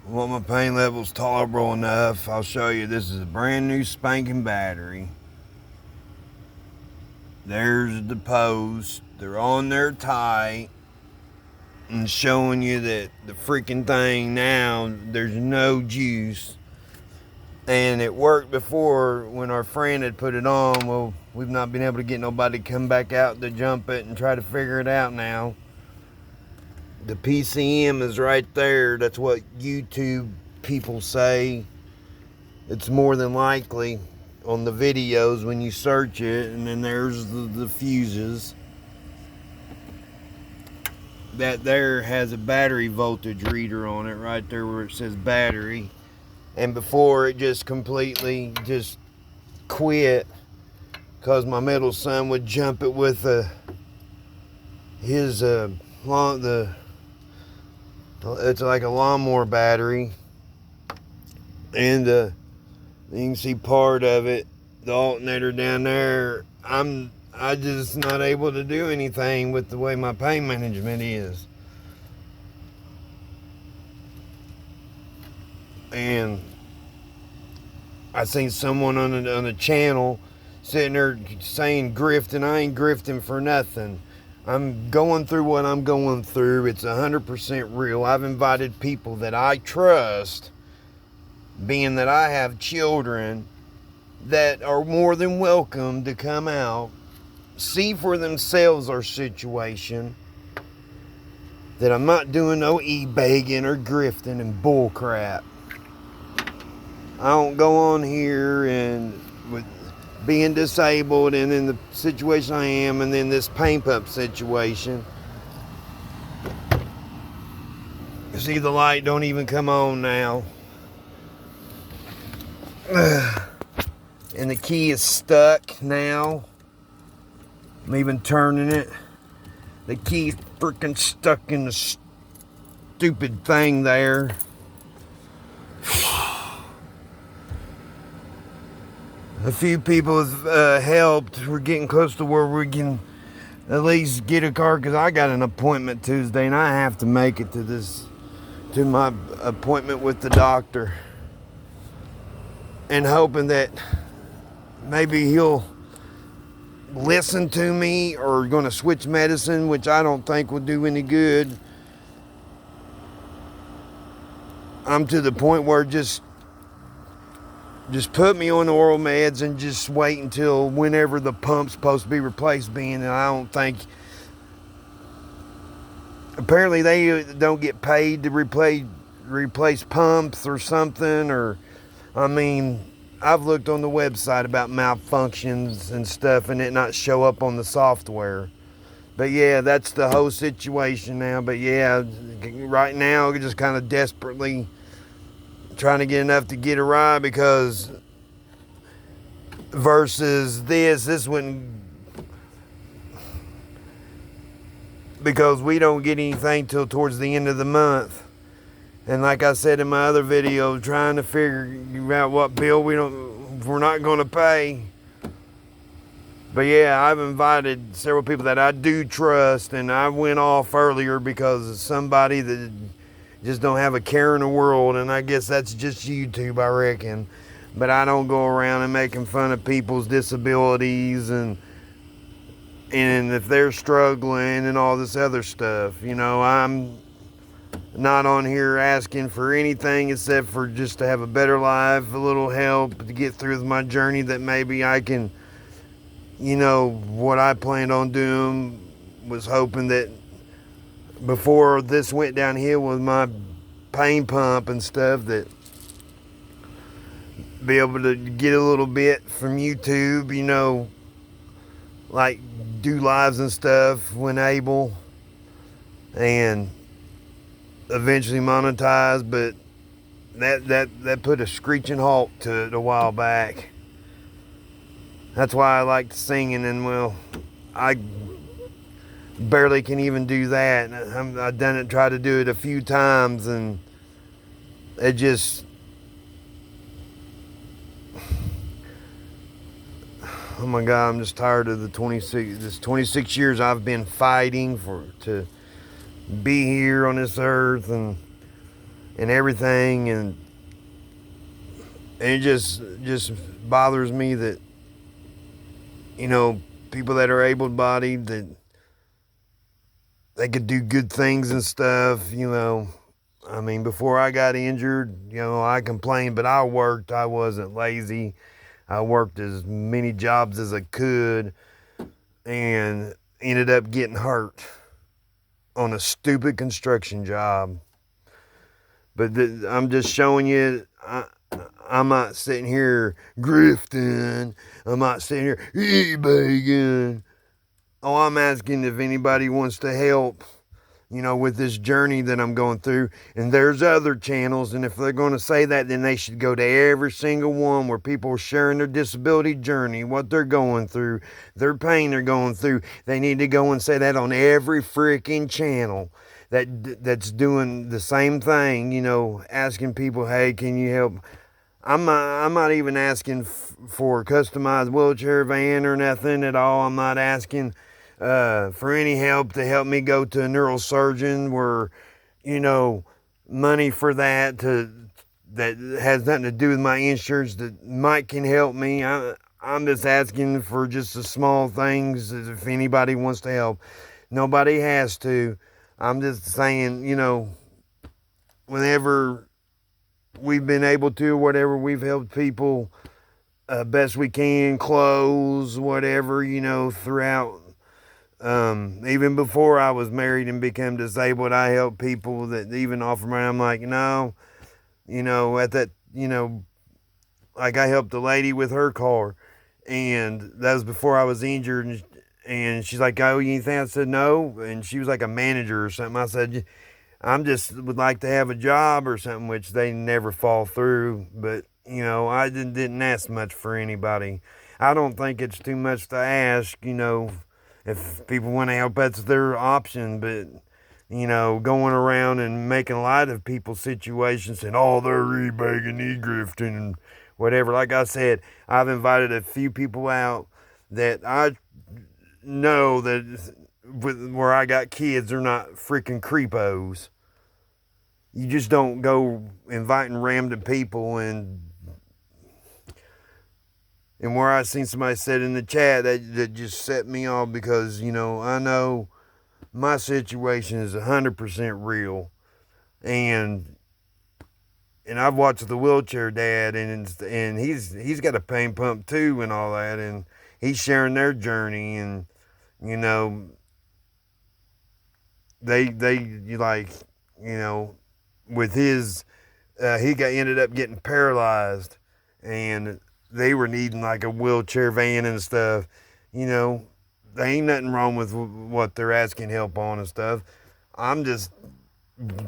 Well, my pain level's tolerable enough. I'll show you. This is a brand new spanking battery. There's the post. They're on there tight. And showing you that the freaking thing now, there's no juice. And it worked before when our friend had put it on. Well, we've not been able to get nobody to come back out to jump it and try to figure it out now. The PCM is right there. That's what YouTube people say. It's more than likely on the videos when you search it. And then there's the fuses. That there has a battery voltage reader on it right there where it says battery. And before it just completely just quit because my middle son would jump it with it's like a lawnmower battery, and you can see part of it, the alternator down there. I just not able to do anything with the way my pain management is. And I seen someone on a channel sitting there saying grifting. I ain't grifting for nothing. I'm going through what I'm going through. It's 100% real. I've invited people that I trust, being that I have children, that are more than welcome to come out, see for themselves our situation, that I'm not doing no e-begging or grifting and bull crap. I don't go on here and with being disabled and in the situation I am, and then this pain pump situation. You see the light don't even come on now. And the key is stuck now. I'm even turning it. The key's freaking stuck in the stupid thing there. A few people have helped. We're getting close to where we can at least get a car, because I got an appointment Tuesday and I have to make it to my appointment with the doctor, and hoping that maybe he'll listen to me, or going to switch medicine, which I don't think will do any good. I'm to the point where just put me on the oral meds and just wait until whenever the pump's supposed to be replaced, being that I don't think, apparently they don't get paid to replace pumps or something. Or, I mean, I've looked on the website about malfunctions and stuff and it not show up on the software. But yeah, that's the whole situation now. But yeah, right now just kind of desperately trying to get enough to get a ride, because versus this wouldn't, because we don't get anything till towards the end of the month. And like I said in my other video, trying to figure out what bill we're not going to pay. But yeah, I've invited several people that I do trust, and I went off earlier because of somebody that just don't have a care in the world, and I guess that's just YouTube, I reckon. But I don't go around and making fun of people's disabilities and if they're struggling and all this other stuff. You know, I'm not on here asking for anything except for just to have a better life, a little help to get through my journey, that maybe I can, you know, what I planned on doing was hoping that before this went downhill with my pain pump and stuff, that be able to get a little bit from YouTube, you know, like do lives and stuff when able, and eventually monetize. But that put a screeching halt to it a while back. That's why I like singing, and well, I barely can even do that. I've done it, tried to do it a few times, and it just, oh my God, I'm just tired of the 26 years I've been fighting to be here on this earth, and and everything, and it just bothers me that, you know, people that are able-bodied, that they could do good things and stuff, you know. I mean, before I got injured, you know, I complained, but I worked. I wasn't lazy. I worked as many jobs as I could and ended up getting hurt on a stupid construction job. But I'm just showing you, I'm not sitting here grifting. I'm not sitting here e-begging. Oh, I'm asking if anybody wants to help, you know, with this journey that I'm going through. And there's other channels, and if they're going to say that, then they should go to every single one where people are sharing their disability journey, what they're going through, their pain they're going through. They need to go and say that on every freaking channel that's doing the same thing, you know, asking people, hey, can you help? I'm not even asking for a customized wheelchair van or nothing at all. I'm not asking for any help to help me go to a neurosurgeon where, you know, money for that has nothing to do with my insurance that Mike can help me. I'm just asking for just the small things if anybody wants to help. Nobody has to. I'm just saying, you know, whenever we've been able to, whatever, we've helped people best we can, clothes, whatever, you know, throughout. Even before I was married and became disabled, I helped people that even offered money. I'm like, no, you know, at that, you know, like I helped a lady with her car, and that was before I was injured. And she's like, oh, you anything? I said, no. And she was like a manager or something. I said, I'm just would like to have a job or something, which they never fall through. But, you know, I didn't ask much for anybody. I don't think it's too much to ask, you know, if people want to help, that's their option. But, you know, going around and making light of people's situations and, oh, they're e-begging, e-grifting, and whatever. Like I said, I've invited a few people out that I know that where I got kids, they're not freaking creepos. You just don't go inviting random people. And where I seen somebody said in the chat that just set me off, because, you know, I know my situation is 100% real, and I've watched the wheelchair dad, and he's got a pain pump too and all that, and he's sharing their journey. And, you know, they like, you know, with his he ended up getting paralyzed, and they were needing like a wheelchair van and stuff. You know, there ain't nothing wrong with what they're asking help on and stuff. I'm just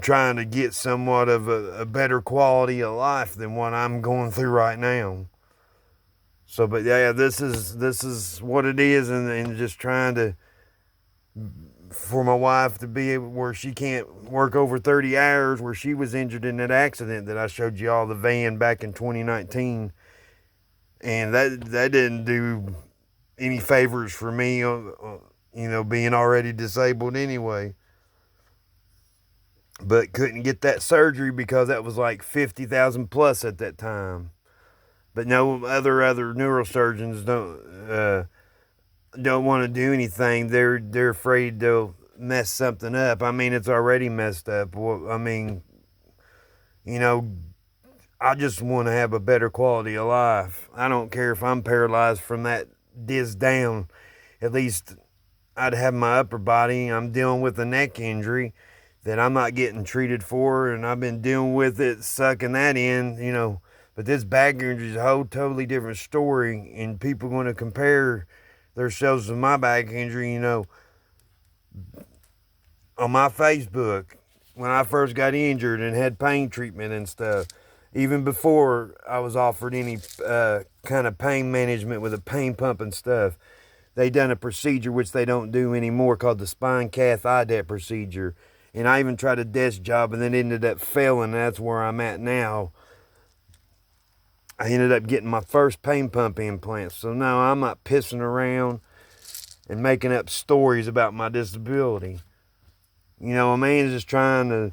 trying to get somewhat of a better quality of life than what I'm going through right now. So, but yeah, this is what it is, and just trying to, for my wife to be able, where she can't work over 30 hours, where she was injured in that accident that I showed you all the van back in 2019. And that didn't do any favors for me, you know, being already disabled anyway. But couldn't get that surgery because that was like 50,000 plus at that time. But no, other neurosurgeons don't want to do anything. They're afraid they'll mess something up. I mean, it's already messed up. Well, I mean, you know, I just want to have a better quality of life. I don't care if I'm paralyzed from that disc down. At least I'd have my upper body. I'm dealing with a neck injury that I'm not getting treated for, and I've been dealing with it, sucking that in, you know. But this back injury is a whole totally different story, and people want to compare themselves with my back injury, you know. On my Facebook, when I first got injured and had pain treatment and stuff, even before I was offered any kind of pain management with a pain pump and stuff, they done a procedure which they don't do anymore called the spine cath IDET procedure. And I even tried a desk job and then ended up failing. And that's where I'm at now. I ended up getting my first pain pump implant. So no, I'm not pissing around and making up stories about my disability. You know, a man's just trying to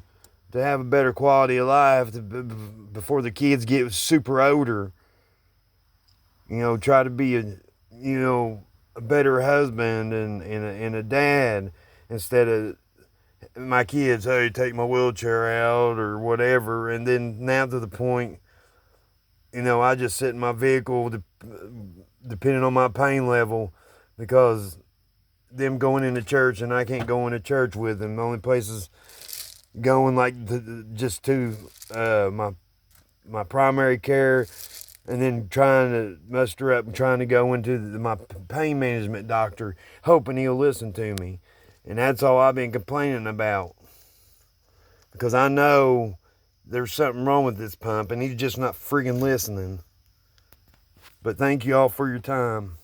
to have a better quality of life before the kids get super older. You know, try to be a better husband and a dad instead of my kids, hey, take my wheelchair out or whatever. And then now to the point, I just sit in my vehicle depending on my pain level because them going into church and I can't go into church with them. The only places going like just to my primary care, and then trying to muster up and trying to go into my pain management doctor, hoping he'll listen to me. And that's all I've been complaining about. Because I know there's something wrong with this pump and he's just not friggin' listening. But thank you all for your time.